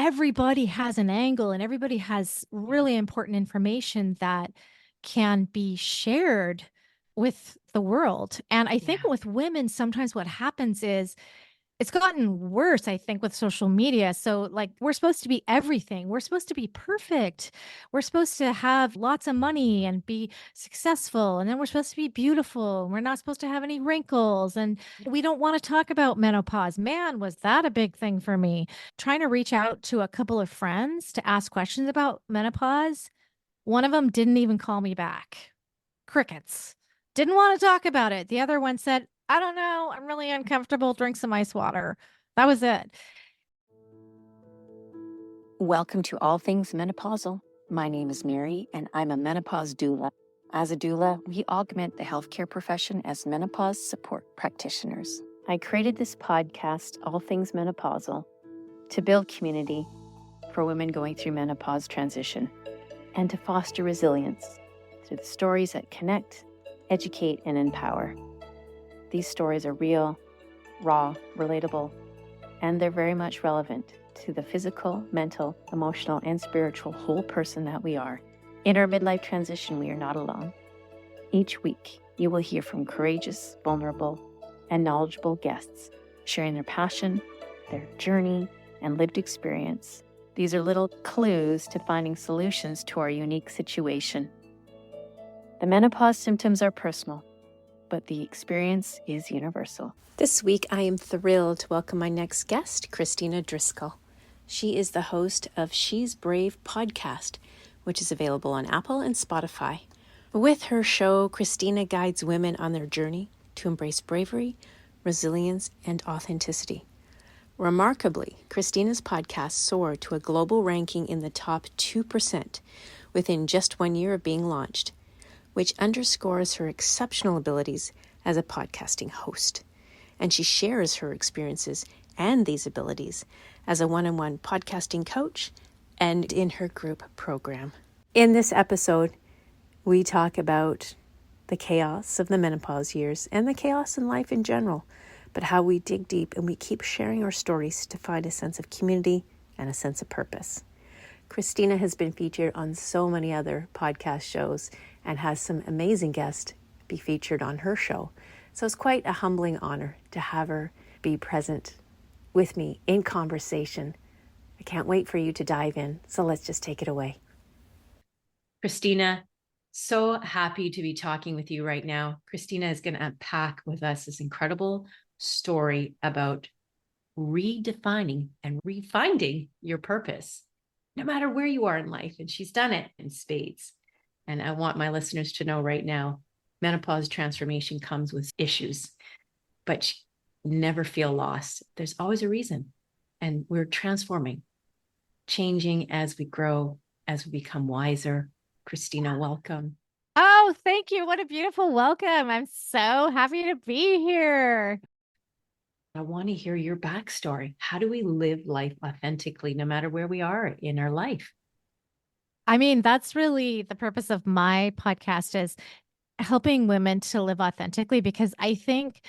everybody has an angle and everybody has really important information that can be shared with the world. And I think Yeah. with women, sometimes what happens is it's gotten worse, I think, with social media. So, like, we're supposed to be everything. We're supposed to be perfect. We're supposed to have lots of money and be successful. And then we're supposed to be beautiful. We're not supposed to have any wrinkles. And we don't want to talk about menopause. Man, was that a big thing for me. Trying to reach out to a couple of friends to ask questions about menopause. One of them didn't even call me back. Crickets. Didn't want to talk about it. The other one said, I don't know. I'm really uncomfortable. Drink some ice water. That was it. Welcome to All Things Menopausal. My name is Mary, and I'm a menopause doula. As a doula, we augment the healthcare profession as menopause support practitioners. I created this podcast, All Things Menopausal, to build community for women going through menopause transition and to foster resilience through the stories that connect, educate, and empower. These stories are real, raw, relatable, and they're very much relevant to the physical, mental, emotional, and spiritual whole person that we are. In our midlife transition, we are not alone. Each week, you will hear from courageous, vulnerable, and knowledgeable guests sharing their passion, their journey, and lived experience. These are little clues to finding solutions to our unique situation. The menopause symptoms are personal, but the experience is universal. This week, I am thrilled to welcome my next guest, Kristina Driscoll. She is the host of She's Brave podcast, which is available on Apple and Spotify. With her show, Kristina guides women on their journey to embrace bravery, resilience, and authenticity. Remarkably, Kristina's podcast soared to a global ranking in the top 2% within just 1 year of being launched, which underscores her exceptional abilities as a podcasting host. And she shares her experiences and these abilities as a one-on-one podcasting coach and in her group program. In this episode, we talk about the chaos of the menopause years and the chaos in life in general, but how we dig deep and we keep sharing our stories to find a sense of community and a sense of purpose. Kristina has been featured on so many other podcast shows and has some amazing guests be featured on her show. So it's quite a humbling honor to have her be present with me in conversation. I can't wait for you to dive in. So let's just take it away. Kristina, so happy to be talking with you right now. Kristina is going to unpack with us this incredible story about redefining and refinding your purpose, no matter where you are in life. And she's done it in spades. And I want my listeners to know right now, menopause transformation comes with issues, but never feel lost. There's always a reason. And we're transforming, changing as we grow, as we become wiser. Kristina, welcome. Oh, thank you. What a beautiful welcome. I'm so happy to be here. I want to hear your backstory. How do we live life authentically, no matter where we are in our life? I mean, that's really the purpose of my podcast is helping women to live authentically because I think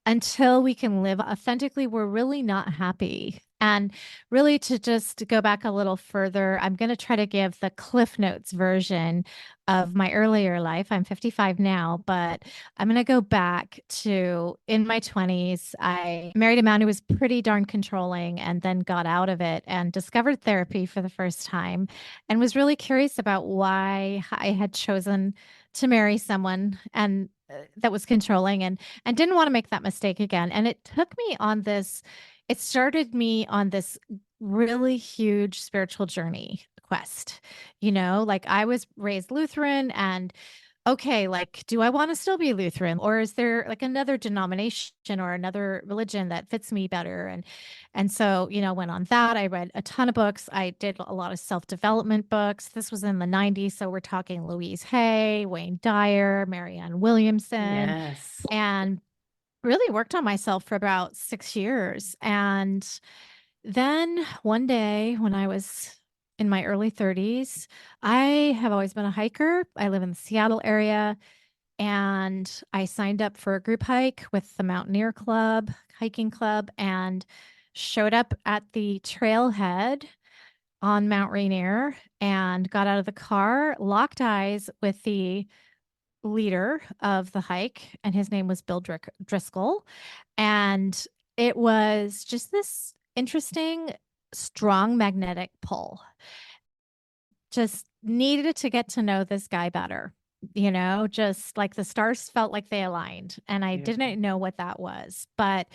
until we can live authentically, we're really not happy. And really, to just go back a little further, I'm going to try to give the Cliff Notes version of my earlier life. I'm 55 now, but I'm going to go back to in my 20s. I married a man who was pretty darn controlling and then got out of it and discovered therapy for the first time and was really curious about why I had chosen to marry someone and that was controlling and didn't want to make that mistake again. And it took me on this, it started me on this really huge spiritual journey quest. Like I was raised Lutheran and okay, like, do I want to still be Lutheran or is there like another denomination or another religion that fits me better? And so, went on that. I read a ton of books. I did a lot of self-development books. This was in the 90s. So we're talking Louise Hay, Wayne Dyer, Marianne Williamson, Yes. and really worked on myself for about 6 years. And then one day when I was in my early 30s, I have always been a hiker. I live in the Seattle area and I signed up for a group hike with the Mountaineer Club, hiking club, and showed up at the trailhead on Mount Rainier and got out of the car, locked eyes with the leader of the hike, and his name was Bill Driscoll. And it was just this interesting, strong magnetic pull. Just needed to get to know this guy better. Just like the stars felt like they aligned, and I Beautiful. didn't know what that was. But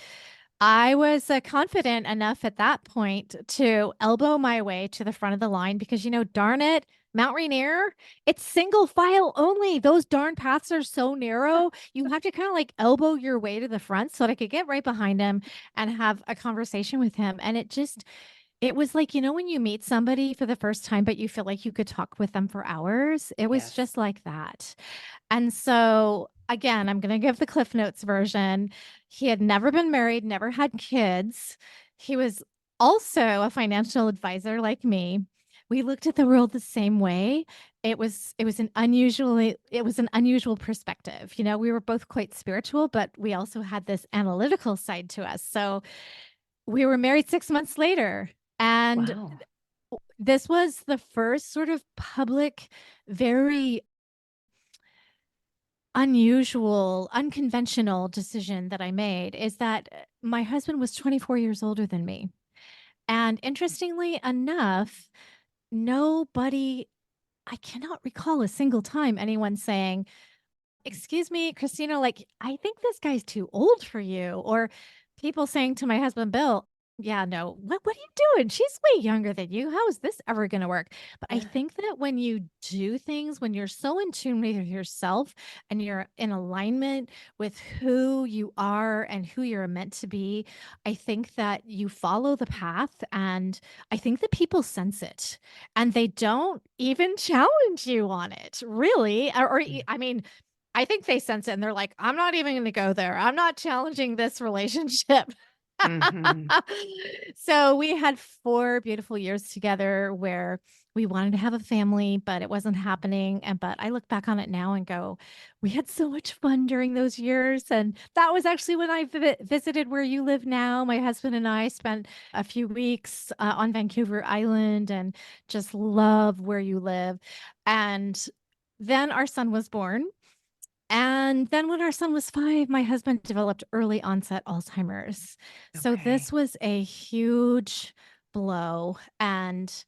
I was confident enough at that point to elbow my way to the front of the line because, darn it, Mount Rainier, it's single file only. Those darn paths are so narrow. You have to kind of like elbow your way to the front so that I could get right behind him and have a conversation with him. And it was like, when you meet somebody for the first time, but you feel like you could talk with them for hours. It was Yes. just like that. And so, again, I'm going to give the Cliff Notes version. He had never been married, never had kids. He was also a financial advisor like me. We looked at the world the same way. It was an unusual perspective. We were both quite spiritual, but we also had this analytical side to us. So we were married 6 months later, and Wow. this was the first sort of public, very unusual, unconventional decision that I made is that my husband was 24 years older than me. And interestingly enough, nobody, I cannot recall a single time anyone saying, "Excuse me, Kristina, like, I think this guy's too old for you." Or people saying to my husband, Bill, "Yeah, no, what are you doing? She's way younger than you. How is this ever going to work?" But I Yeah. think that when you do things, when you're so in tune with yourself and you're in alignment with who you are and who you're meant to be, I think that you follow the path, and I think that people sense it and they don't even challenge you on it, really. I mean, I think they sense it and they're like, "I'm not even going to go there. I'm not challenging this relationship." Mm-hmm. So we had 4 beautiful years together where we wanted to have a family, but it wasn't happening. But I look back on it now and go, we had so much fun during those years. And that was actually when I visited where you live now. My husband and I spent a few weeks on Vancouver Island and just love where you live. And then our son was born. And then when our son was 5, my husband developed early onset Alzheimer's. So Okay. this was a huge blow and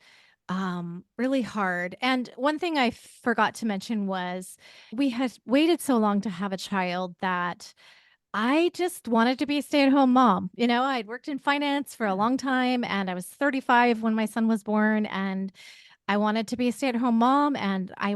really hard. And one thing I forgot to mention was we had waited so long to have a child that I just wanted to be a stay-at-home mom. I'd worked in finance for a Yeah. long time, and I was 35 when my son was born, and I wanted to be a stay-at-home mom, and I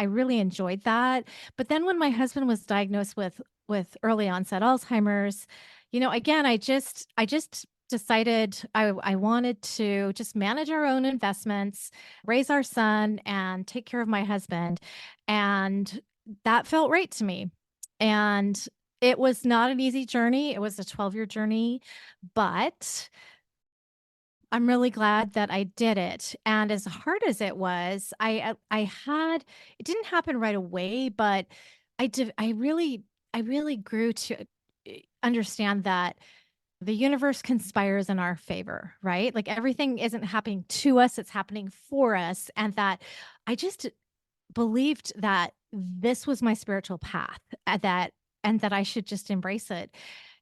really enjoyed that. But then when my husband was diagnosed with early onset Alzheimer's, again, I just decided I wanted to just manage our own investments, raise our son, and take care of my husband. And that felt right to me. And it was not an easy journey. It was a 12-year journey, but I'm really glad that I did it. And as hard as it was, I had it didn't happen right away, but I really grew to understand that the universe conspires in our favor, right? Like everything isn't happening to us, it's happening for us. And that I just believed that this was my spiritual path, and that I should just embrace it.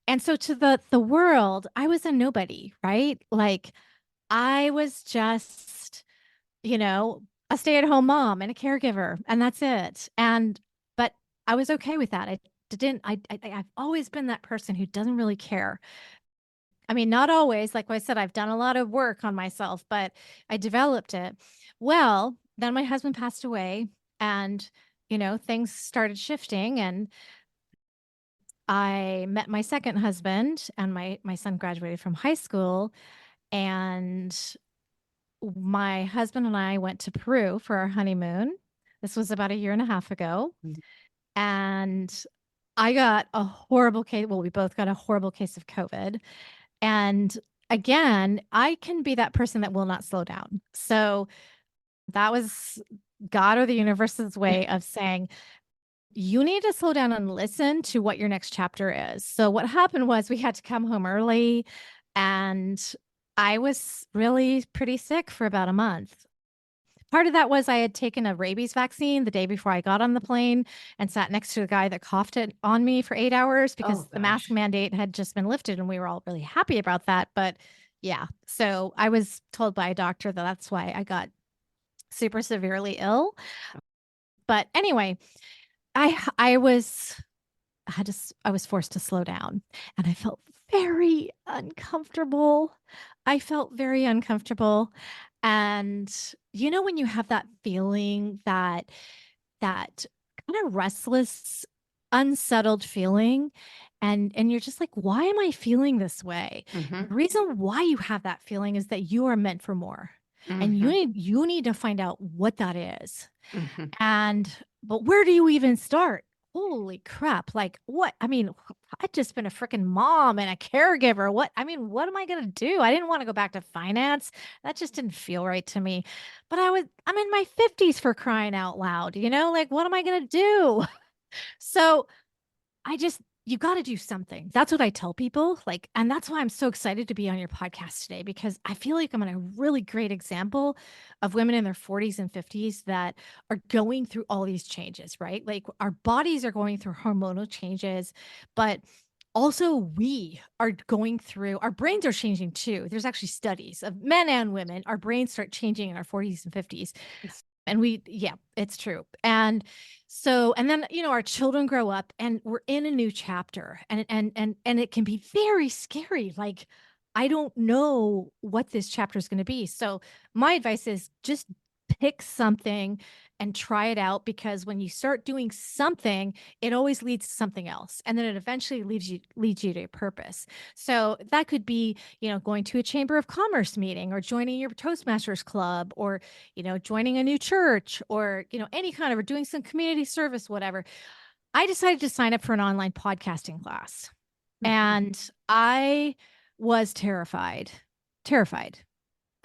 And so to the world, I was a nobody, right? Like I was just, a stay-at-home mom and a caregiver, and that's it. But I was okay with that. I didn't I've always been that person who doesn't really care. I mean, not always. Like I said, I've done a lot of work on myself, but I developed it. Well, then my husband passed away, and things started shifting, and I met my second husband, and my son graduated from high school, and my husband and I went to Peru for our honeymoon. This was about a year and a half ago. Mhm. And I got a horrible case. Well, we both got a horrible case of COVID. And again, I can be that person that will not slow down. So that was God or the universe's way of saying, you need to slow down and listen to what your next chapter is. So what happened was we had to come home early, and I was really pretty sick for about a month. Part of that was I had taken a rabies vaccine the day before I got on the plane and sat next to a guy that coughed it on me for 8 hours Oh because the mask gosh. mandate had just been lifted and we were all really happy about that. But yeah, so I was told by a doctor that that's why I got super severely ill. But anyway, I was I was forced to slow down and I felt very uncomfortable. I felt very uncomfortable. And you know when you have that feeling that kind of restless, unsettled feeling and you're just like, why am I feeling this way? The Mm-hmm. reason why you have that feeling is that you are meant for more. And Mm-hmm. you need to find out what that is. Mm-hmm. And but where do you even start? Holy crap. Like what? I mean, I've just been a freaking mom and a caregiver. What am I going to do? I didn't want to go back to finance. That just didn't feel right to me. But I'm in my 50s for crying out loud, like what am I going to do? So you got to do something. That's what I tell people. Like, and that's why I'm so excited to be on your podcast today because I feel like I'm in a really great example of women in their 40s and 50s that are going through all these changes, right? Like, our bodies are going through hormonal changes, but also we are going through, our brains are changing too. There's actually studies of men and women, our brains start changing in our 40s and 50s. And yeah, it's true. And then, our children grow up and we're in a new chapter and it can be very scary. Like, I don't know what this chapter is going to be. So my advice is just pick something and try it out because when you start doing something, it always leads to something else. And then it eventually leads you to a purpose. So that could be, going to a chamber of commerce meeting or joining your Toastmasters club or joining a new church or, any kind of, or doing some community service, whatever. I decided to sign up for an online podcasting class Mm-hmm. and I was terrified, terrified.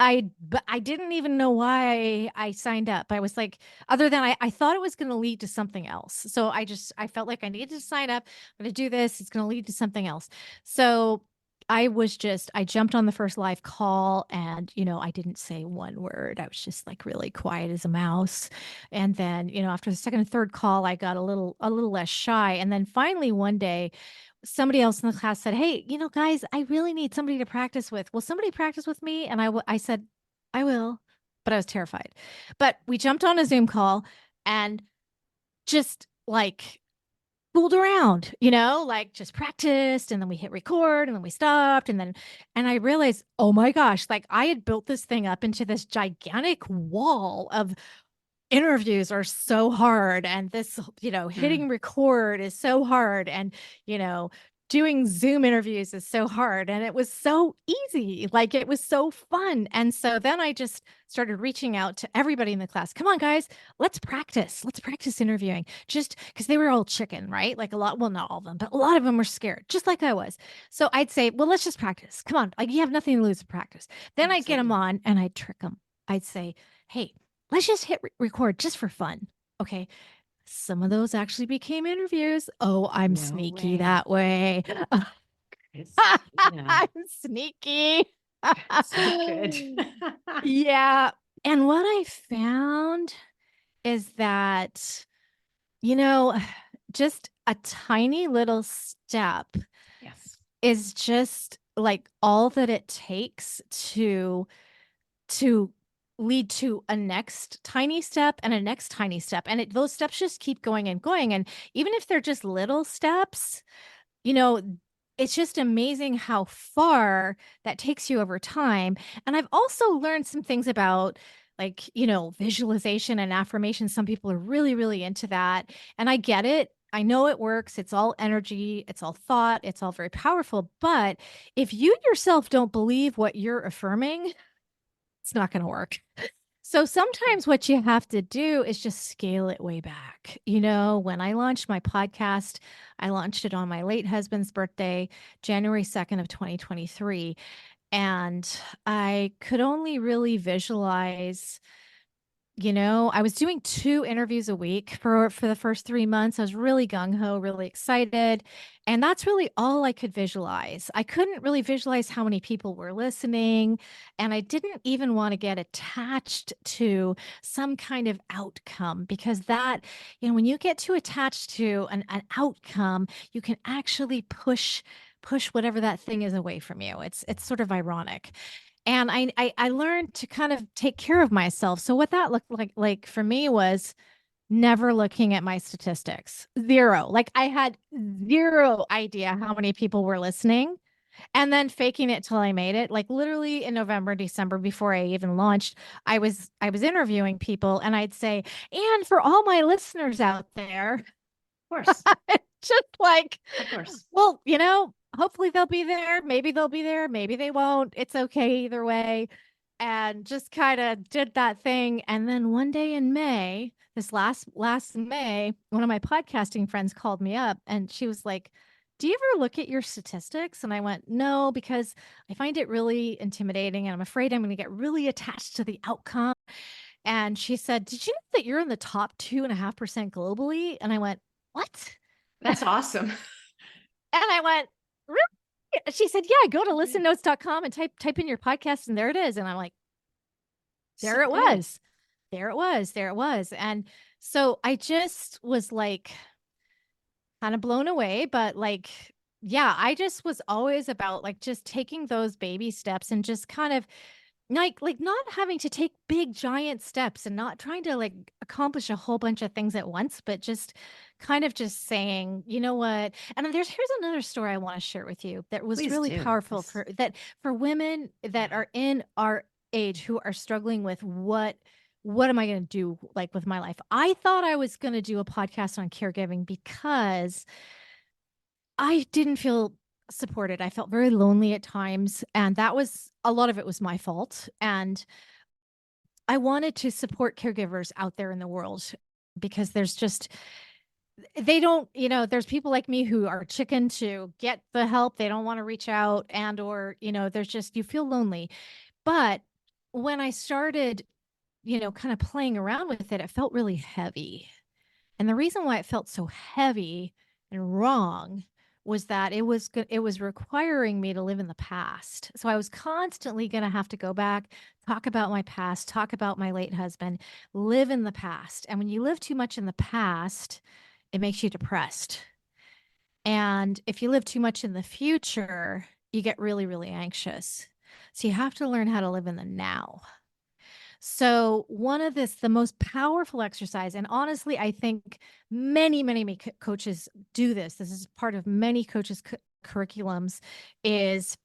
But I didn't even know why I signed up. I was like, other than I thought it was going to lead to something else. So I felt like I needed to sign up. I'm going to do this. It's going to lead to something else. So I jumped on the first live call and, I didn't say one word. I was just like really quiet as a mouse. And then, after the second and third call, I got a little less shy. And then finally one day, somebody else in the class said, "Hey, guys, I really need somebody to practice with. Will somebody practice with me?" And I said, "I will," but I was terrified. But we jumped on a Zoom call and just like fooled around, like just practiced. And then we hit record and then we stopped. And I realized, oh my gosh, like I had built this thing up into this gigantic wall of interviews are so hard and this hitting record is so hard and you know doing Zoom interviews is so hard and it was so easy, like it was so fun. And so then I just started reaching out to everybody in the class. Come on guys, let's practice interviewing, just because they were all chicken, right? Like a lot, well, not all of them, but a lot of them were scared just like I was. So I'd say, well, let's just practice, come on, like you have nothing to lose to practice. Then I'd get them Absolutely. on and I'd trick them. I'd say, hey, let's just hit record just for fun. Okay. Some of those actually became interviews. Oh, I'm No sneaky way. that way. Kristina. I'm sneaky. So good. Yeah. And what I found is that, you know, just a tiny little step Yes. is just like all that it takes to lead to a next tiny step and a next tiny step. And those steps just keep going and going. And even if they're just little steps, you know, it's just amazing how far that takes you over time. And I've also learned some things about like, visualization and affirmation. Some people are really, really into that. And I get it. I know it works. It's all energy, it's all thought, it's all very powerful. But if you yourself don't believe what you're affirming, it's not going to work. So sometimes what you have to do is just scale it way back. When I launched my podcast, I launched it on my late husband's birthday, January 2nd of 2023, and I could only really visualize I was doing 2 interviews a week for the first 3 months. I was really gung ho, really excited. And that's really all I could visualize. I couldn't really visualize how many people were listening. And I didn't even want to get attached to some kind of outcome because when you get too attached to an outcome, you can actually push whatever that thing is away from you. It's sort of ironic. And I learned to kind of take care of myself. So what that looked like for me was never looking at my statistics. Zero. Like I had zero idea how many people were listening and then faking it till I made it. Like literally in November, December before I even launched, I was interviewing people and I'd say, "And for all my listeners out there," Of course. just like, Of course. well, hopefully they'll be there. Maybe they'll be there. Maybe they won't. It's okay either way. And just kind of did that thing. And then one day in May, this last May, one of my podcasting friends called me up and she was like, "Do you ever look at your statistics?" And I went, "No, because I find it really intimidating and I'm afraid I'm going to get really attached to the outcome." And she said, "Did you know that you're in the top 2.5% globally?" And I went, "What?" That's awesome. And I went, "Really?" She said, "Yeah, go to listennotes.com and type in your podcast and there it is." And I'm like, there So it good. was. There it was. There it was. And so I just was like kind of blown away, but like, yeah, I just was always about like just taking those baby steps and just kind of like not having to take big giant steps and not trying to like accomplish a whole bunch of things at once, but just kind of just saying, "You know what?" And then here's another story I want to share with you that was Please really do. powerful for women that are in our age who are struggling with what am I going to do like with my life. I thought I was going to do a podcast on caregiving because I didn't feel supported. I felt very lonely at times, and that was a lot of it was my fault. And I wanted to support caregivers out there in the world because there's just they don't, there's people like me who are chicken to get the help. They don't want to reach out or, there's just you feel lonely. But when I started, kind of playing around with it, it felt really heavy. And the reason why it felt so heavy and wrong was that it was requiring me to live in the past. So I was constantly going to have to go back, talk about my past, talk about my late husband, live in the past. And when you live too much in the past, it makes you depressed. And if you live too much in the future, you get really, really anxious. So you have to learn how to live in the now. So the most powerful exercise, and honestly, I think many coaches do this. This is part of many coaches' curriculums is,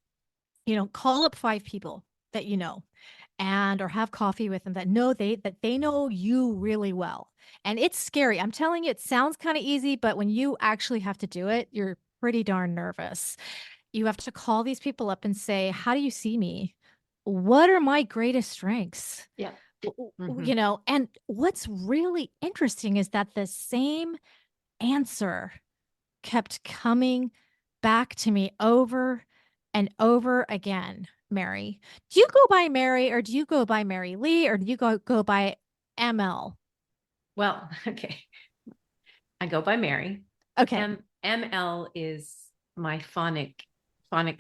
call up 5 people that you know and or have coffee with them that they know you really well. And it's scary. I'm telling you, it sounds kind of easy, but when you actually have to do it, you're pretty darn nervous. You have to call these people up and say, "How do you see me? What are my greatest strengths?" Yeah. And what's really interesting is that the same answer kept coming back to me over and over again. Mary, do you go by Mary or do you go by Mary Lee or do you go by ML? Well, okay. I go by Mary. Okay. ML is my phonic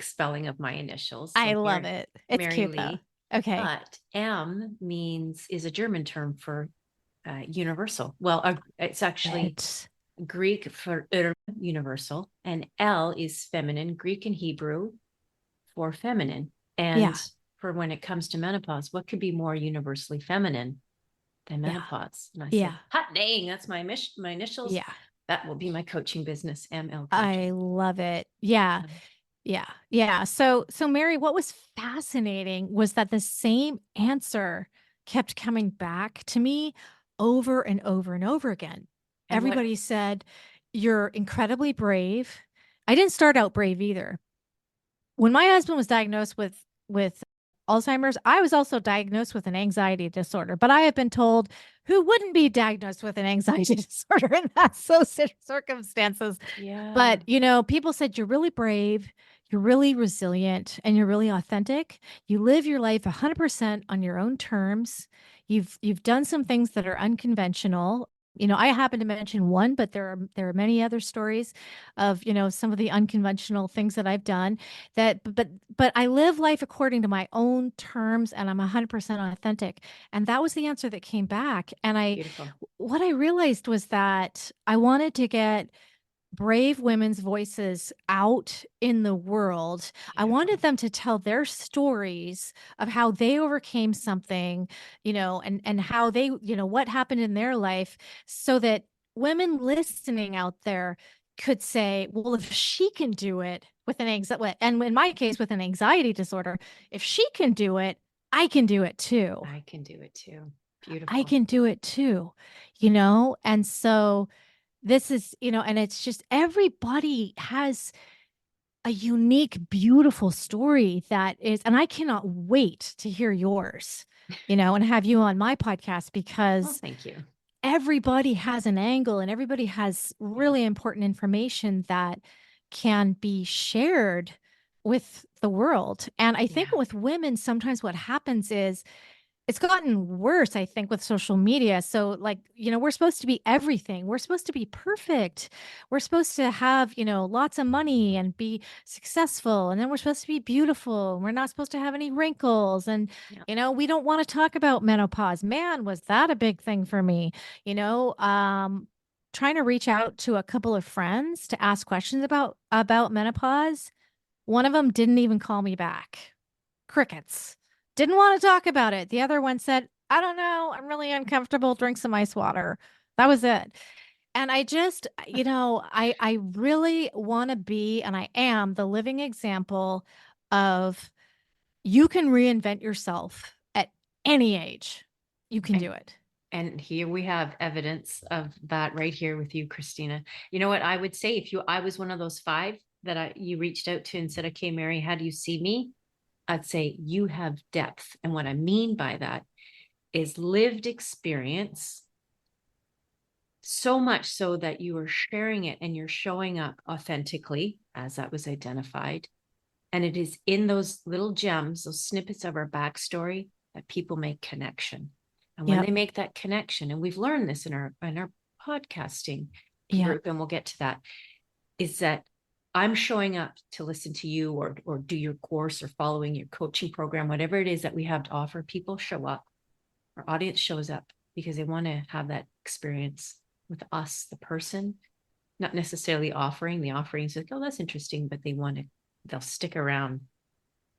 spelling of my initials. I love it. It's Mary cute Lee. though. Okay. But M is a German term for universal. Well, it's actually Greek for universal, and L is feminine, Greek and Hebrew for feminine. And for when it comes to menopause, what could be more universally feminine than menopause? And I said, hot dang, that's my initials. Yeah. That will be my coaching business, ML coaching. I love it. Yeah. Yeah. So Mary, what was fascinating was that the same answer kept coming back to me over and over and over again. And everybody said, "You're incredibly brave." I didn't start out brave either. When my husband was diagnosed with Alzheimer's, I was also diagnosed with an anxiety disorder, but I have been told who wouldn't be diagnosed with an anxiety disorder in that circumstances. Yeah. But, people said, "You're really brave. you're really resilient and you're really authentic. You live your life 100% on your own terms. You've done some things that are unconventional. I happen to mention one, but there are many other stories of, some of the unconventional things that I've done that but I live life according to my own terms and I'm 100% authentic. And that was the answer that came back. And Beautiful. what I realized was that I wanted to get brave women's voices out in the world. I Beautiful. wanted them to tell their stories of how they overcame something, and how they, what happened in their life so that women listening out there could say, well, if she can do it with an anxiety, and in my case, with an anxiety disorder, if she can do it, I can do it too. I can do it too. I Beautiful. can do it too, And so this is, and it's just everybody has a unique, beautiful story that is, and I cannot wait to hear yours, and have you on my podcast Oh, because thank you. everybody has an angle and everybody has really important information that can be shared with the world. And I think Yeah. with women, sometimes what happens is it's gotten worse, I think, with social media. So, like, we're supposed to be everything. We're supposed to be perfect. We're supposed to have, lots of money and be successful. And then we're supposed to be beautiful. We're not supposed to have any wrinkles. And, Yeah. we don't want to talk about menopause. Man, was that a big thing for me? Trying to reach out to a couple of friends to ask questions about menopause. One of them didn't even call me back. Crickets. Didn't want to talk about it. The other one said, I don't know. I'm really uncomfortable. Drink some ice water. That was it. And I just, I really want to be, and I am the living example of you can reinvent yourself at any age. You can do And it. and here we have evidence of that right here with you, Kristina. You know what I would say if I was one of those five that you reached out to and said, okay, Mary, how do you see me? I'd say you have depth. And what I mean by that is lived experience, so much so that you are sharing it and you're showing up authentically as that was identified. And it is in those little gems, those snippets of our backstory that people make connection. And when Yep. they make that connection, and we've learned this in our podcasting group, and we'll get to that, is that I'm showing up to listen to you or do your course or following your coaching program, whatever it is that we have to offer. People show up. Our audience shows up because they want to have that experience with us, the person, not necessarily offering. The offerings like, oh, that's interesting, but they'll stick around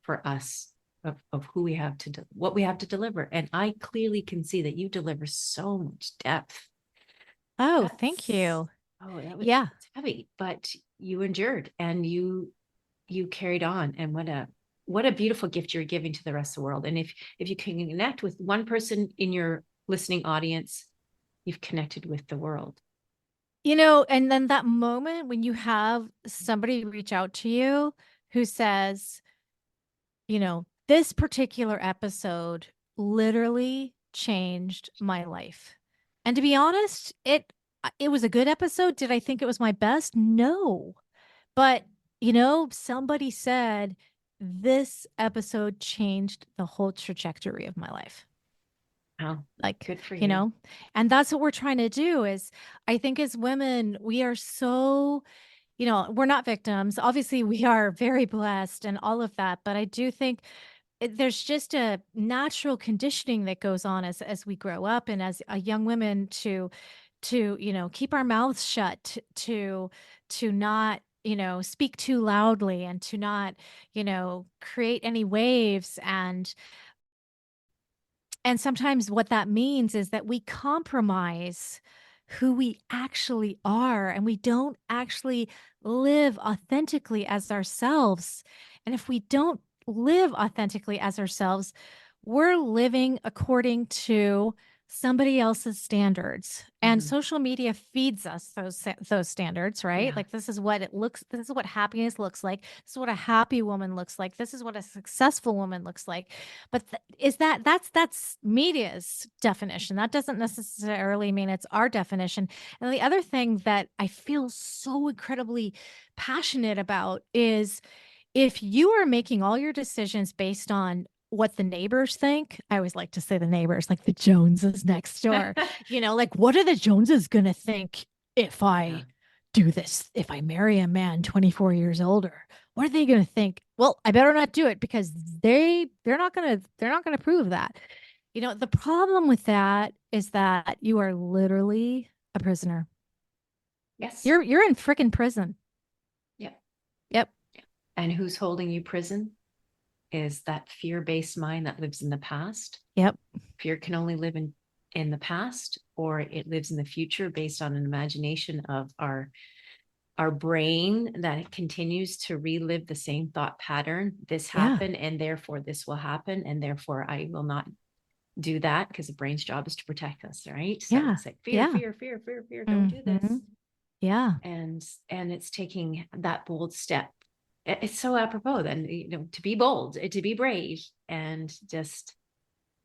for us of who we have to what we have to deliver. And I clearly can see that you deliver so much depth. Oh, thank you. Oh, that was Yeah. heavy, but you endured and you carried on. And what a beautiful gift you're giving to the rest of the world. And if you can connect with one person in your listening audience, you've connected with the world. And then that moment when you have somebody reach out to you who says, this particular episode literally changed my life. And to be honest, it was a good episode. Did I think it was my best? No. But, somebody said this episode changed the whole trajectory of my life. Oh, Like, good for you. And that's what we're trying to do is I think as women, we are so, we're not victims. Obviously, we are very blessed and all of that. But I do think there's just a natural conditioning that goes on as we grow up and as a young women to keep our mouths shut, to not speak too loudly and to not create any waves. And sometimes what that means is that we compromise who we actually are and we don't actually live authentically as ourselves. And if we don't live authentically as ourselves, we're living according to somebody else's standards. And social media feeds us those standards, right? Yeah. Like this is what happiness looks like. This is what a happy woman looks like. This is what a successful woman looks like. But that's media's definition. That doesn't necessarily mean it's our definition. And the other thing that I feel so incredibly passionate about is if you are making all your decisions based on what the neighbors think, I always like to say the neighbors, like the Joneses next door, like what are the Joneses going to think if Yeah. I do this, if I marry a man 24 years older? What are they going to think? Well, I better not do it because they're not going to prove that. The problem with that is that you are literally a prisoner. Yes. You're in freaking prison. Yep. Yep. And who's holding you prison is that fear-based mind that lives in the past. Yep. Fear can only live in the past, or it lives in the future based on an imagination of our brain that it continues to relive the same thought pattern. This Yeah. happened, and therefore this will happen, and therefore I will not do that, because the brain's job is to protect us, right? So Yeah. it's like fear, Yeah. fear, fear, fear, fear, don't do this. Yeah. And it's taking that bold step. It's so apropos then, to be bold, to be brave, and just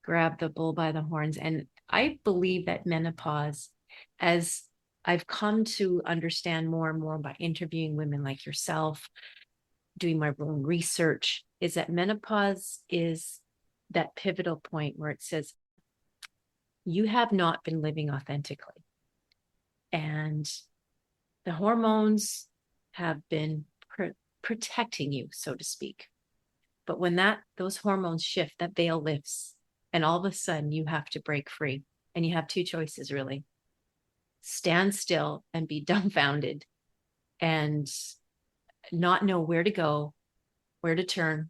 grab the bull by the horns. And I believe that menopause, as I've come to understand more and more by interviewing women like yourself, doing my own research, is that menopause is that pivotal point where it says, you have not been living authentically. And the hormones have been protecting you, so to speak. But when those hormones shift, that veil lifts, and all of a sudden you have to break free. And you have two choices, really: stand still and be dumbfounded and not know where to go, where to turn,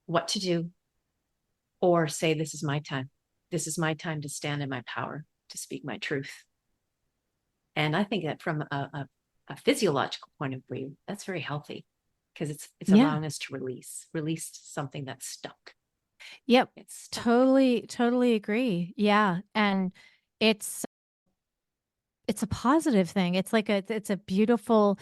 what to do, or say, this is my time. This is my time to stand in my power, to speak my truth. And I think that from a physiological point of view, that's very healthy, because it's Yeah. allowing us to release something that's stuck. Yep. It's stuck. Totally agree. Yeah. And it's a positive thing. It's a beautiful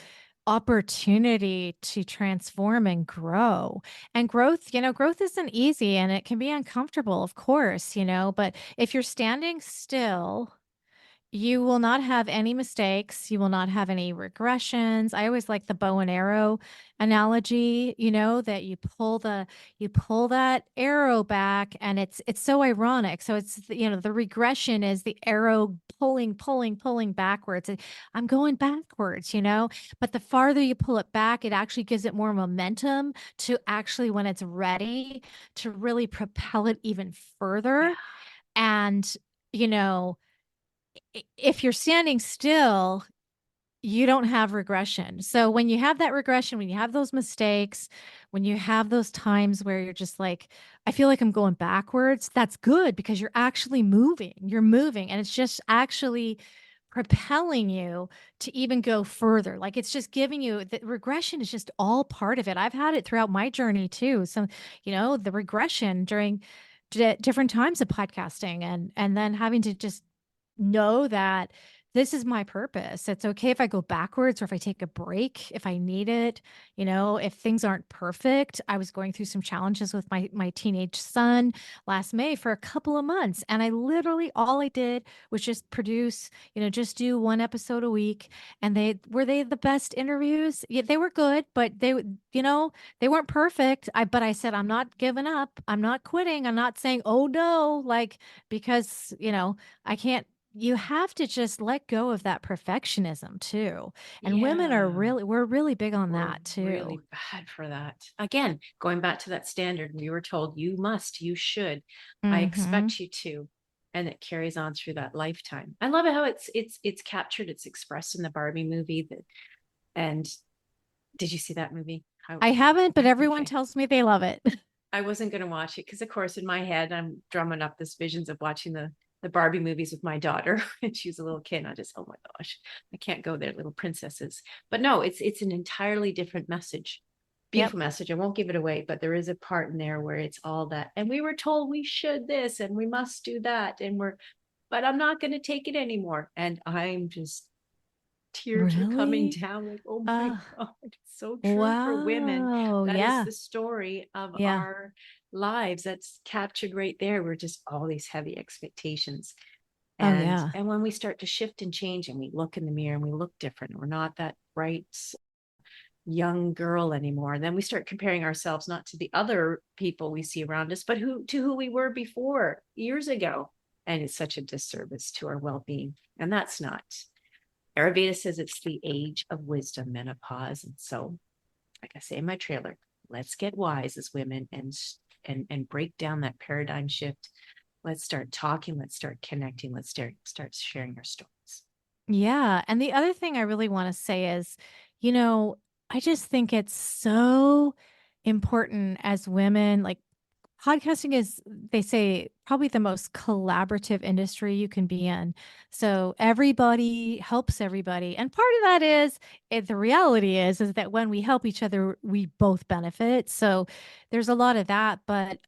opportunity to transform and grow. And growth isn't easy and it can be uncomfortable, of course, but if you're standing still, you will not have any mistakes. You will not have any regressions. I always like the bow and arrow analogy, that you pull that arrow back and it's so ironic. So it's the regression is the arrow pulling backwards. I'm going backwards, but the farther you pull it back, it actually gives it more momentum to actually, when it's ready, to really propel it even further. Yeah. And, you know, if you're standing still, you don't have regression. So when you have that regression, when you have those mistakes, when you have those times where you're just like, I feel like I'm going backwards, that's good because you're actually moving. You're moving and it's just actually propelling you to even go further. Like it's just giving you the regression is just all part of it. I've had it throughout my journey too. So, the regression during different times of podcasting and then having to just know that this is my purpose. It's okay if I go backwards or if I take a break, if I need it, if things aren't perfect. I was going through some challenges with my teenage son last May for a couple of months. And I literally, all I did was just produce, just do one episode a week. And they the best interviews? Yeah, they were good, but they weren't perfect. But I said, I'm not giving up. I'm not quitting. I'm not saying, oh no, like, because, I can't. You have to just let go of that perfectionism too. And women Yeah. we're really big on We're that too. really bad for that. Again, going back to that standard, we were told you must, you should, I expect you to, and it carries on through that lifetime. I love it how it's captured, it's expressed in the Barbie movie. And did you see that movie? I haven't, but everyone Okay. tells me they love it. I wasn't going to watch it because, of course, in my head, I'm drumming up this visions of watching the Barbie movies with my daughter, and she's a little kid. And I just, oh my gosh, I can't go there, little princesses. But no, it's an entirely different message. Yep. Beautiful message. I won't give it away, but there is a part in there where it's all that. And we were told we should this and we must do that. But I'm not going to take it anymore. And I'm just, tears are coming Really? down like, oh my Uh, God, it's so true for women. wow. That is Yeah. the story of Yeah. our lives. That's captured right there. We're just all these heavy expectations. Oh And yeah. when we start to shift and change and we look in the mirror and we look different, we're not that bright young girl anymore. And then we start comparing ourselves not to the other people we see around us, but who we were before years ago. And it's such a disservice to our well-being. And that's not. Ayurveda says it's the age of wisdom, menopause. And so, like I say in my trailer, let's get wise as women and break down that paradigm shift. Let's start talking. Let's start connecting. Let's start sharing our stories. Yeah. And the other thing I really want to say is, you know, I just think it's so important as women. Like, podcasting is, they say, probably the most collaborative industry you can be in. So everybody helps everybody. And part of that is, the reality is that when we help each other, we both benefit. So there's a lot of that. But,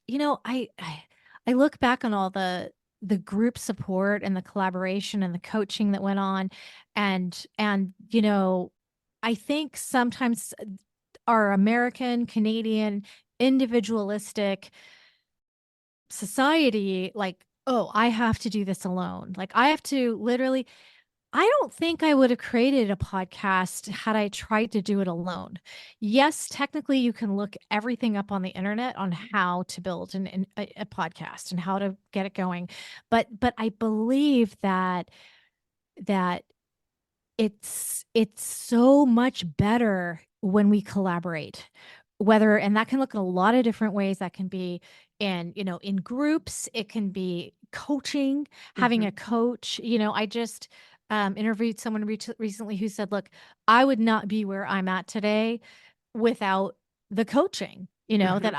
I look back on all the group support and the collaboration and the coaching that went on, and I think sometimes our American, Canadian, individualistic society, like, oh, I have to do this alone. Like, I have to literally, I don't think I would have created a podcast had I tried to do it alone. Yes, technically you can look everything up on the internet on how to build a podcast and how to get it going. But I believe that it's so much better when we collaborate. Whether, and that can look in a lot of different ways. That can be in groups, it can be coaching, having a coach. I just interviewed someone recently who said, look, I would not be where I'm at today without the coaching, that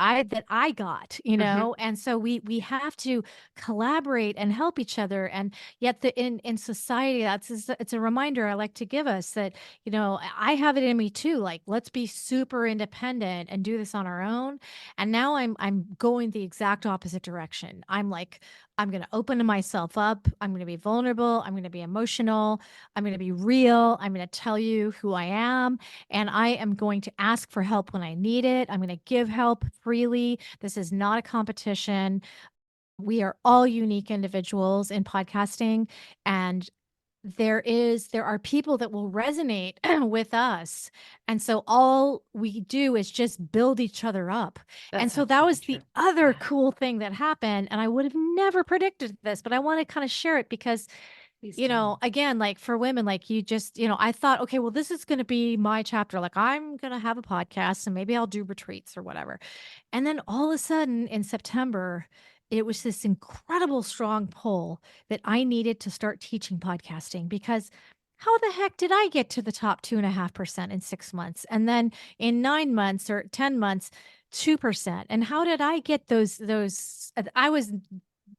I got, and so we have to collaborate and help each other. And yet in society, it's a reminder I like to give us that, I have it in me too. Like, let's be super independent and do this on our own. And now I'm going the exact opposite direction. I'm like, I'm going to open myself up. I'm going to be vulnerable. I'm going to be emotional. I'm going to be real. I'm going to tell you who I am. And I am going to ask for help when I need it. I'm going to give help freely. This is not a competition. We are all unique individuals in podcasting. And there are people that will resonate with us. And so all we do is just build each other up. And so that was the other cool thing that happened. And I would have never predicted this, but I want to kind of share it because again, like for women, like you just, I thought, okay, well, this is going to be my chapter. Like, I'm going to have a podcast and maybe I'll do retreats or whatever. And then all of a sudden in September, it was this incredible strong pull that I needed to start teaching podcasting, because how the heck did I get to the top 2.5% in 6 months? And then in 9 months or 10 months, 2%. And how did I get I was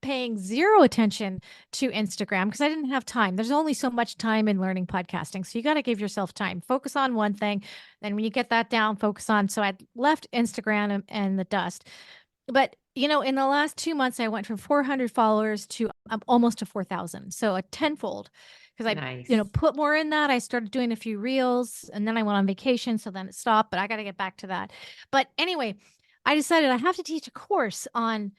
paying zero attention to Instagram because I didn't have time. There's only so much time in learning podcasting. So you got to give yourself time. Focus on one thing. Then when you get that down, focus on. So I left Instagram and the dust. But, in the last 2 months, I went from 400 followers to almost to 4,000. So a tenfold, because I, put more in that. I started doing a few reels and then I went on vacation. So then it stopped, but I got to get back to that. But anyway, I decided I have to teach a course on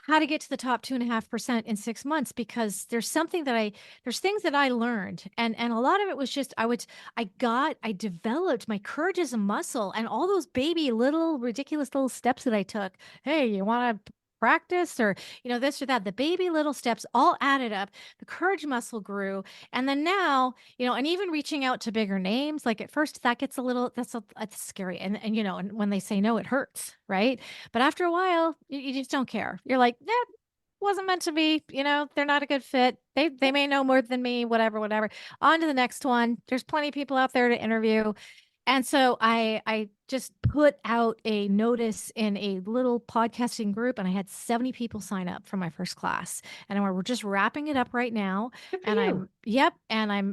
how to get to the top 2.5% in 6 months, because there's things that I learned. And a lot of it was just, I developed my courage as a muscle, and all those baby little ridiculous little steps that I took. Hey, you want to practice, or, this or that, the baby little steps all added up. The courage muscle grew. And then now, and even reaching out to bigger names, like at first that gets that's scary. And and when they say no, it hurts. Right. But after a while, you just don't care. You're like, that wasn't meant to be, they're not a good fit. They may know more than me, whatever. On to the next one. There's plenty of people out there to interview. And so I just put out a notice in a little podcasting group, and I had 70 people sign up for my first class. And we're just wrapping it up right now. And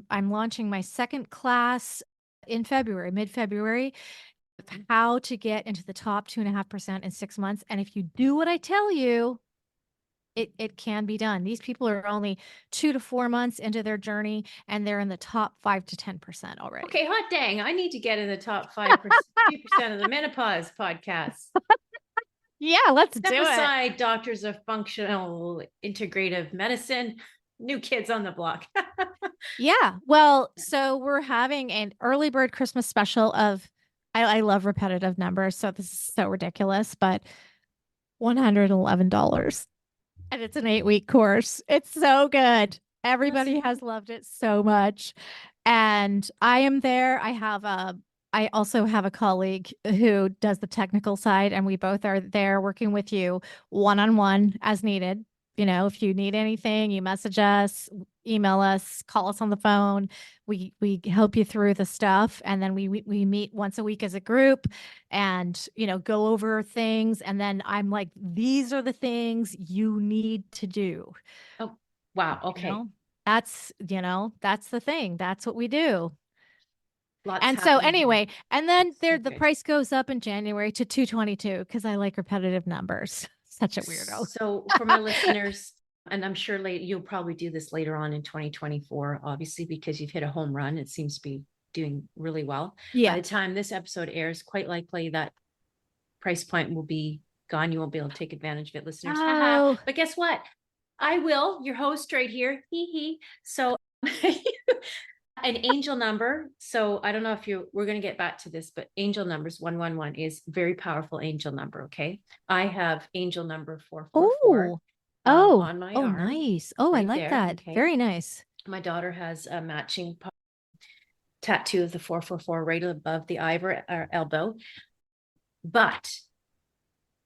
I'm launching my second class in February, mid-February, how to get into the top 2.5% in 6 months. And if you do what I tell you, it can be done. These people are only 2 to 4 months into their journey, and they're in the top 5 to 10% already. Okay, hot dang. I need to get in the top 5%, 2% of the menopause podcast. Yeah, let's Step do aside, doctors of functional integrative medicine, new kids on the block. Yeah. Well, so we're having an early bird Christmas special of I love repetitive numbers, so this is so ridiculous, but $111. And it's an 8-week course. It's so good. Everybody has loved it so much. And I am there. I also have a colleague who does the technical side, and we both are there working with you one on one as needed. If you need anything, you message us, email us, call us on the phone. We help you through the stuff, and then we meet once a week as a group, and go over things. And then I'm like, these are the things you need to do. Oh, wow. You Okay. know, that's the thing. That's what we do. Lots And so happening here. anyway, and then So the good. price goes up in January to 222 because I like repetitive numbers. Such a weirdo. So for my listeners, and I'm sure you'll probably do this later on in 2024, obviously, because you've hit a home run. It seems to be doing really well. Yeah. By the time this episode airs, quite likely that price point will be gone. You won't be able to take advantage of it, listeners. Oh. But guess what? I will, your host right here. Hee hee. So an angel number. So I don't know if we're going to get back to this, but angel numbers 111 is very powerful angel number. Okay. I have angel number 444 on my arm. Nice. Oh, I right like there. that. Okay. Very nice. My daughter has a matching tattoo of the 444 right above the eye or elbow. But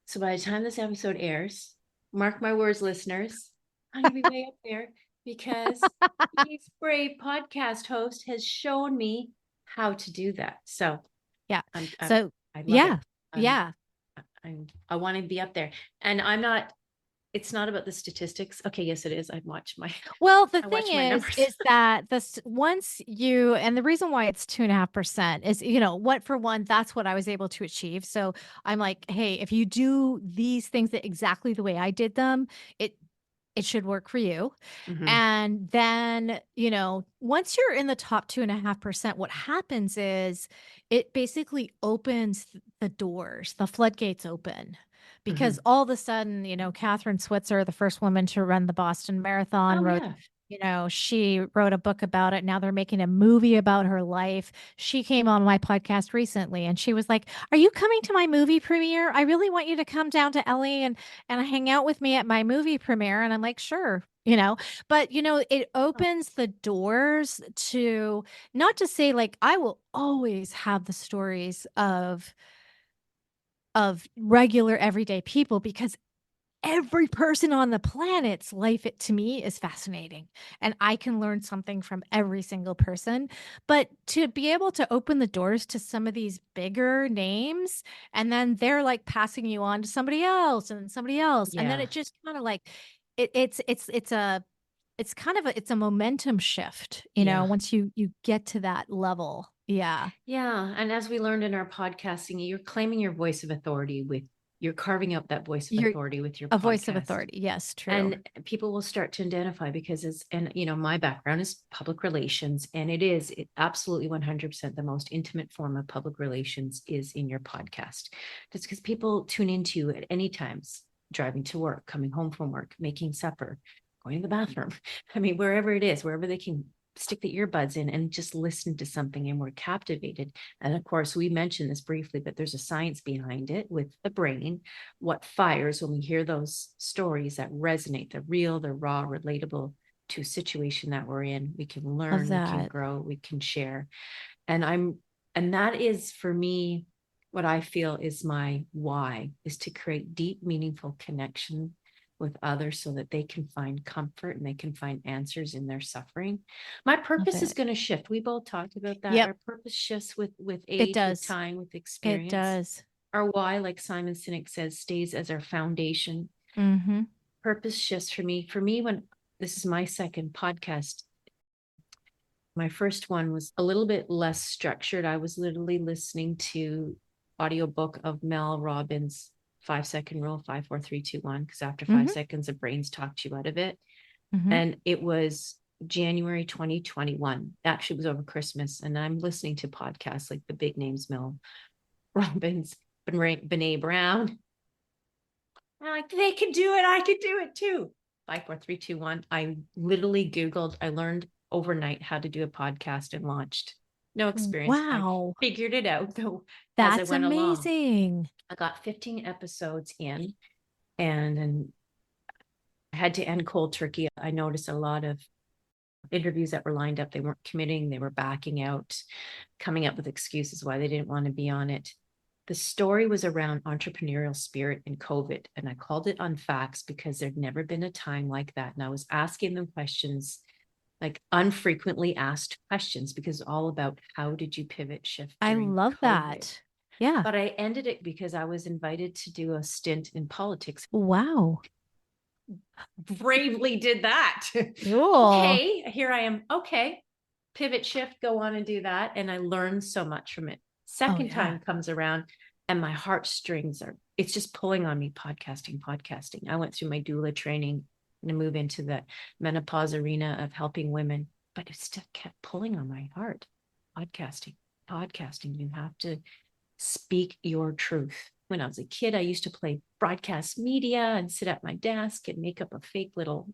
so by the time this episode airs, mark my words, listeners, I'm going to be way up there because this brave podcast host has shown me how to do that. So yeah. I love yeah. it. Yeah. I want to be up there, and it's not about the statistics. Okay. Yes, it is. I watch my The numbers. thing is that and the reason why it's 2.5% is, what for one, that's what I was able to achieve. So I'm like, hey, if you do these things that exactly the way I did them, it should work for you. Mhm. And then, once you're in the top 2.5%, what happens is it basically opens the doors, the floodgates open. Because all of a sudden, Catherine Switzer, the first woman to run the Boston Marathon, wrote, she wrote a book about it. Now they're making a movie about her life. She came on my podcast recently and she was like, "Are you coming to my movie premiere? I really want you to come down to LA and hang out with me at my movie premiere." And I'm like, "Sure." But it opens the doors to not to say like I will always have the stories of regular everyday people because every person on the planet's life, it to me is fascinating, and I can learn something from every single person. But to be able to open the doors to some of these bigger names, and then they're like passing you on to somebody else and somebody else, and then it just kind of like it's a momentum shift, once you get to that level. Yeah. And as we learned in our podcasting, you're claiming your voice of authority you're carving out that voice of authority with your a podcast. voice of authority. Yes, true. And people will start to identify because my background is public relations, and it absolutely 100% the most intimate form of public relations is in your podcast. Just because people tune into you at any times, driving to work, coming home from work, making supper, going to the bathroom. I mean, wherever it is, wherever they can stick the earbuds in and just listen to something, and we're captivated. And of course, we mentioned this briefly, but there's a science behind it with the brain. What fires when we hear those stories that resonate, they're real, they're raw, relatable to a situation that we're in. We can learn, we can grow, we can share. And that is for me, what I feel is my why, is to create deep, meaningful connection with others so that they can find comfort and they can find answers in their suffering. My purpose is going to shift. We both talked about that. Yep. Our purpose shifts with age, with time, with experience. It does. Our why, like Simon Sinek says, stays as our foundation. Mm-hmm. Purpose shifts for me. When this is my second podcast, my first one was a little bit less structured. I was literally listening to audiobook of Mel Robbins' 5-second rule, 5, 4, 3, 2, 1, because after 5 seconds, the brain's talked you out of it. And it was January 2021. Actually, it was over Christmas. And I'm listening to podcasts like the big names, Mel Robbins, Brene Brown. I'm like, they can do it. I could do it too. 5, 4, 3, 2, 1. I literally Googled, I learned overnight how to do a podcast and launched No experience. I Wow. figured it out though as I That's went along. amazing. I got 15 episodes in, and then I had to end cold turkey. I noticed a lot of interviews that were lined up. They weren't committing, they were backing out, coming up with excuses why they didn't want to be on it. The story was around entrepreneurial spirit in COVID, and I called it Unfacts because there'd never been a time like that. And I was asking them questions, like unfrequently asked questions, because it's all about how did you pivot, shift I during love COVID. that. Yeah. But I ended it because I was invited to do a stint in politics. Wow. Bravely did that. Cool. Okay, here I am. Okay, pivot, shift, go on and do that. And I learned so much from it. Oh, Second yeah. time comes around and my heartstrings it's just pulling on me, podcasting. I went through my doula training to move into the menopause arena of helping women, but it still kept pulling on my heart. Podcasting. You have to speak your truth. When I was a kid, I used to play broadcast media and sit at my desk and make up a fake little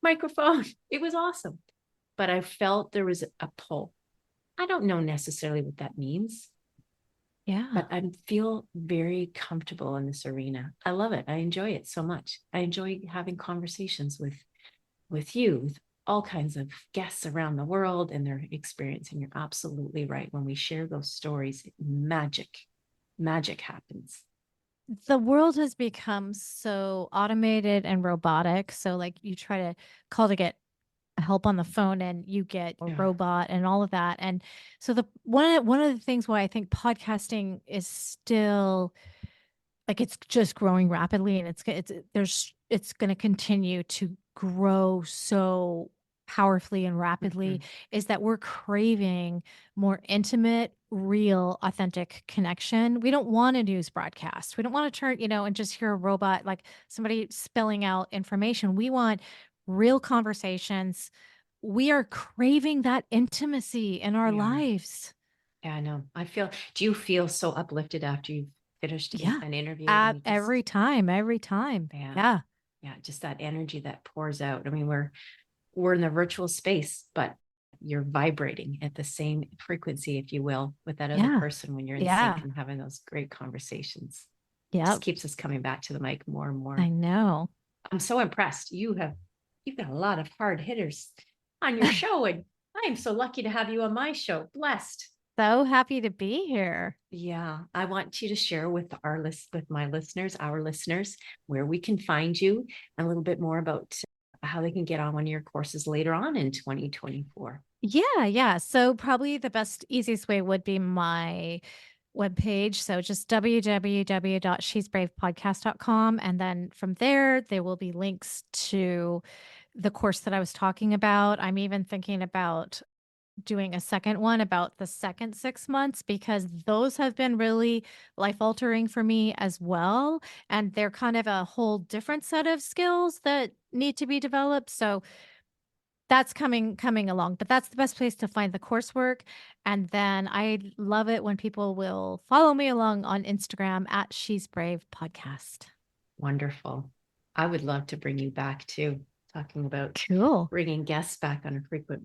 microphone. It was awesome. But I felt there was a pull. I don't know necessarily what that means, Yeah. but I feel very comfortable in this arena. I love it. I enjoy it so much. I enjoy having conversations with you, with all kinds of guests around the world and their experience. And you're absolutely right. When we share those stories, magic happens. The world has become so automated and robotic. So like you try to call to get help on the phone and you get a Yeah. robot and all of that. And so the one of the things why I think podcasting is still like it's just growing rapidly and it's going to continue to grow so powerfully and rapidly is that we're craving more intimate, real, authentic connection. We don't want a news broadcast. We don't want to turn, and just hear a robot, like somebody spilling out information. We want real conversations. We are craving that intimacy in our We are. lives. Yeah, I know. Do you feel so uplifted after you've finished Yeah. an interview? And you Every time. yeah, yeah, just that energy that pours out. I mean, we're in the virtual space, but you're vibrating at the same frequency, if you will, with that other Yeah. person when you're in Yeah. sync and having those great conversations. Yeah. Just keeps us coming back to the mic more and more. I know. I'm so impressed. You've got a lot of hard hitters on your show, and I am so lucky to have you on my show. Blessed. So happy to be here. Yeah, I want you to share with my listeners, our listeners, where we can find you, and a little bit more about how they can get on one of your courses later on in 2024. Yeah. So probably the best, easiest way would be my webpage. So just www.shesbravepodcast.com. And then from there will be links to the course that I was talking about. I'm even thinking about doing a second one about the second 6 months because those have been really life altering for me as well. And they're kind of a whole different set of skills that need to be developed. So that's coming along, but that's the best place to find the coursework. And then I love it when people will follow me along on Instagram at She's Brave Podcast. Wonderful. I would love to bring you back too, talking about Cool. bringing guests back on a frequent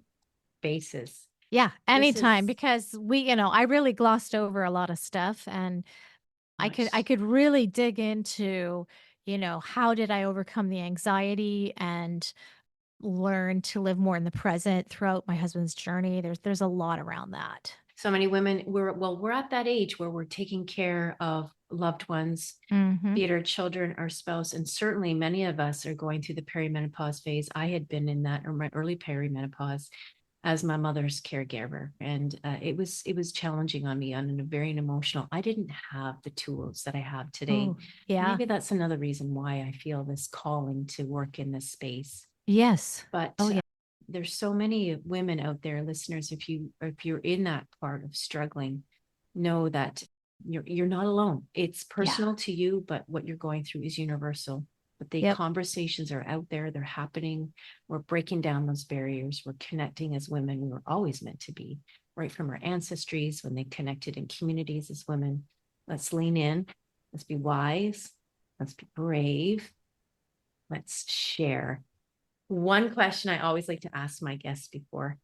basis. Yeah, anytime is- because I really glossed over a lot of stuff and I could really dig into, how did I overcome the anxiety and learn to live more in the present throughout my husband's journey. There's a lot around that. So many women, we're at that age where we're taking care of loved ones, Mhm. be it our children, our spouse, and certainly many of us are going through the perimenopause phase. I had been in that, or my early perimenopause, as my mother's caregiver, and it was challenging on me on a very emotional. I didn't have the tools that I have today. Oh, yeah. Maybe that's another reason why I feel this calling to work in this space. Yes. But Oh, yeah. there's so many women out there, listeners. If you're in that part of struggling, know that you're not alone. It's personal to you, but what you're going through is universal. But the conversations are out there, they're happening. We're breaking down those barriers. We're connecting as women. We were always meant to be, right from our ancestries when they connected in communities as women. Let's lean in. Let's be wise. Let's be brave. Let's share. One question I always like to ask my guests before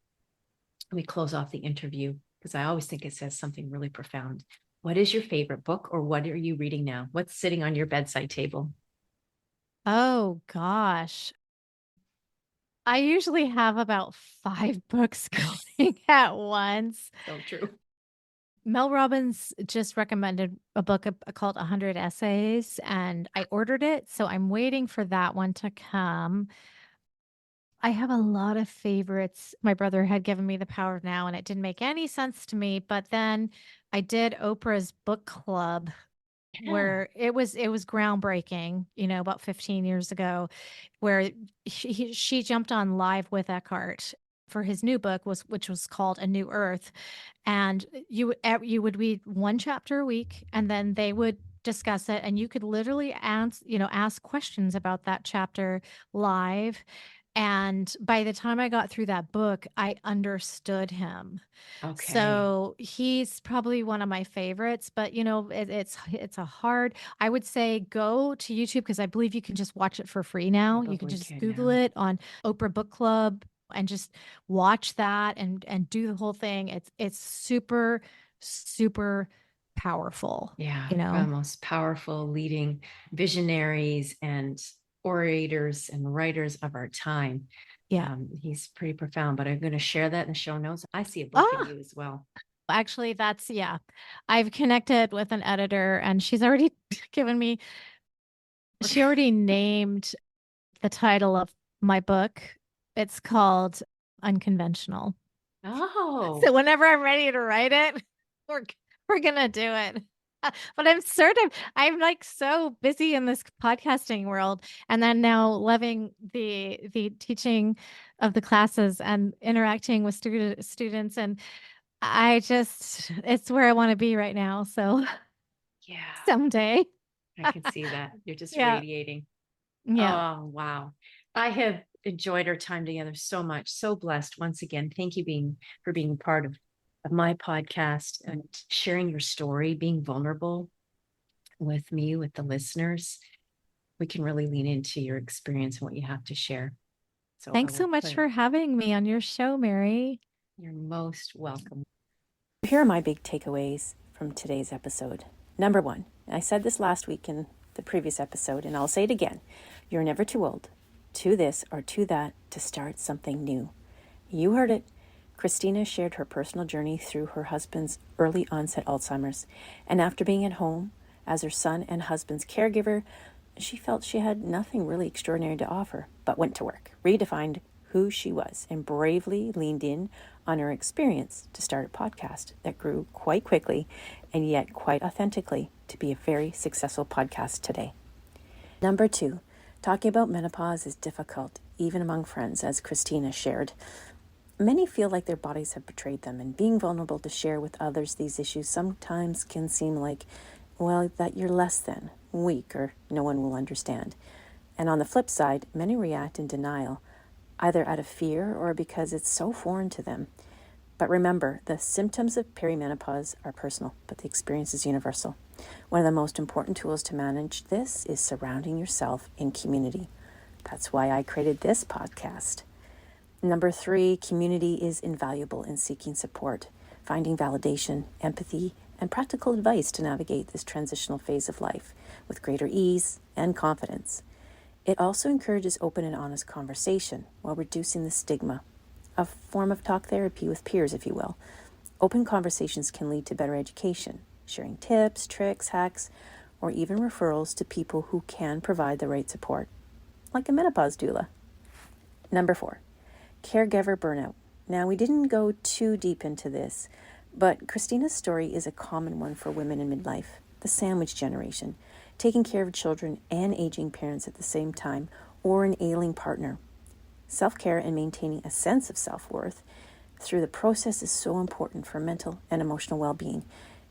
we close off the interview: because I always think it says something really profound. What is your favorite book, or what are you reading now? What's sitting on your bedside table? Oh gosh. I usually have about 5 books going at once. So true. Mel Robbins just recommended a book called 100 Essays, and I ordered it. So I'm waiting for that one to come. I have a lot of favorites. My brother had given me The Power of Now, and it didn't make any sense to me. But then I did Oprah's book club Yeah. where it was groundbreaking, about 15 years ago, where she jumped on live with Eckhart for his new book which was called A New Earth, and you would read one chapter a week, and then they would discuss it, and you could literally ask questions about that chapter live. And by the time I got through that book, I understood him. Okay. So he's probably one of my favorites, but it's a hard. I would say go to YouTube because I believe you can just watch it for free now. You can Probably just can Google now. it on Oprah Book Club and just watch that and do the whole thing. It's super super powerful. Yeah, You one of know. the most powerful leading visionaries and orators and writers of our time. Yeah. He's pretty profound, but I'm going to share that in the show notes. I see a book in Ah, you as well. actually, yeah. I've connected with an editor, and she's already given me. She already named the title of my book. It's called Unconventional. Oh, So whenever I'm ready to write it, we're we're gonna do it. But I'm like so busy in this podcasting world, and then now loving the teaching of the classes and interacting with students, and it's where I want to be right now. So yeah, someday. I can see that. You're just Yeah. radiating. Yeah. Oh, wow. I have enjoyed our time together so much. So blessed. Once again, thank you for being a part of my podcast and sharing your story, being vulnerable with me, with the listeners. We can really lean into your experience and what you have to share. So I Thanks so will much put for having me on your show, Mary. You're most welcome. Here are my big takeaways from today's episode. Number one, I said this last week in the previous episode, and I'll say it again. You're never too old, to this or to that, to start something new. You heard it. Kristina shared her personal journey through her husband's early onset Alzheimer's, and after being at home as her son and husband's caregiver, she felt she had nothing really extraordinary to offer, but went to work, redefined who she was, and bravely leaned in on her experience to start a podcast that grew quite quickly and yet quite authentically to be a very successful podcast today. Number two, talking about menopause is difficult, even among friends, as Kristina shared. Many feel like their bodies have betrayed them, and being vulnerable to share with others these issues sometimes can seem like, well, that you're less than, weak, or no one will understand. And on the flip side, many react in denial, either out of fear or because it's so foreign to them. But remember, the symptoms of perimenopause are personal, but the experience is universal. One of the most important tools to manage this is surrounding yourself in community. That's why I created this podcast. Number three, community is invaluable in seeking support, finding validation, empathy, and practical advice to navigate this transitional phase of life with greater ease and confidence. It also encourages open and honest conversation while reducing the stigma, a form of talk therapy with peers, if you will. Open conversations can lead to better education, sharing tips, tricks, hacks, or even referrals to people who can provide the right support, like a menopause doula. Number four, caregiver burnout. Now, we didn't go too deep into this, but Kristina's story is a common one for women in midlife, the sandwich generation, taking care of children and aging parents at the same time, or an ailing partner. Self-care and maintaining a sense of self-worth through the process is so important for mental and emotional well-being.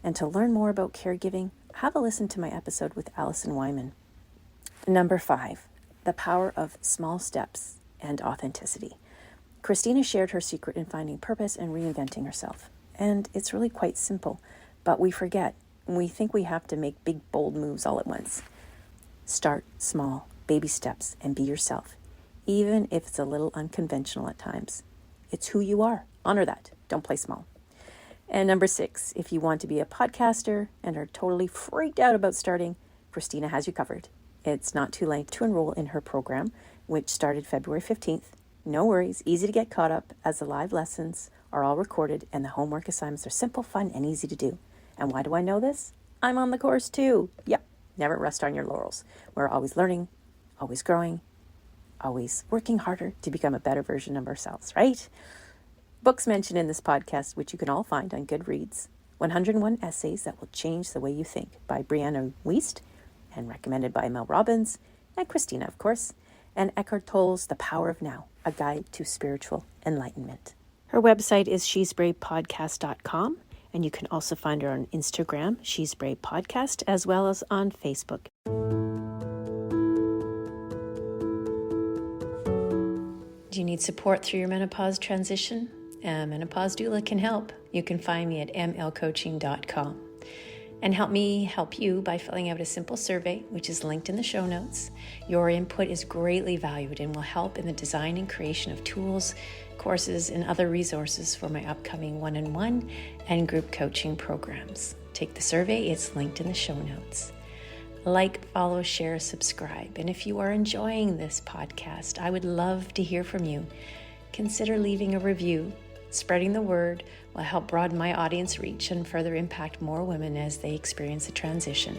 And to learn more about caregiving, have a listen to my episode with Alison Wyman. Number five, the power of small steps and authenticity. Kristina shared her secret in finding purpose and reinventing herself. And it's really quite simple, but we forget. We think we have to make big, bold moves all at once. Start small, baby steps, and be yourself, even if it's a little unconventional at times. It's who you are. Honor that. Don't play small. And number 6, if you want to be a podcaster and are totally freaked out about starting, Kristina has you covered. It's not too late to enroll in her program, which started February 15th. No worries, easy to get caught up as the live lessons are all recorded and the homework assignments are simple, fun, and easy to do. And why do I know this? I'm on the course too. Yep, never rest on your laurels. We're always learning, always growing, always working harder to become a better version of ourselves, right? Books mentioned in this podcast, which you can all find on Goodreads: 101 Essays That Will Change the Way You Think by Brianna Wiest, and recommended by Mel Robbins, and Kristina, of course, and Eckhart Tolle's The Power of Now, A Guide to Spiritual Enlightenment. Her website is shesbravepodcast.com, and you can also find her on Instagram, She's Brave Podcast, as well as on Facebook. Do you need support through your menopause transition? A menopause doula can help. You can find me at mlcoaching.com. And help me help you by filling out a simple survey, which is linked in the show notes. Your input is greatly valued and will help in the design and creation of tools, courses, and other resources for my upcoming one-on-one and group coaching programs. Take the survey, it's linked in the show notes. Like, follow, share, subscribe. And if you are enjoying this podcast, I would love to hear from you. Consider leaving a review. Spreading the word will help broaden my audience reach and further impact more women as they experience a transition.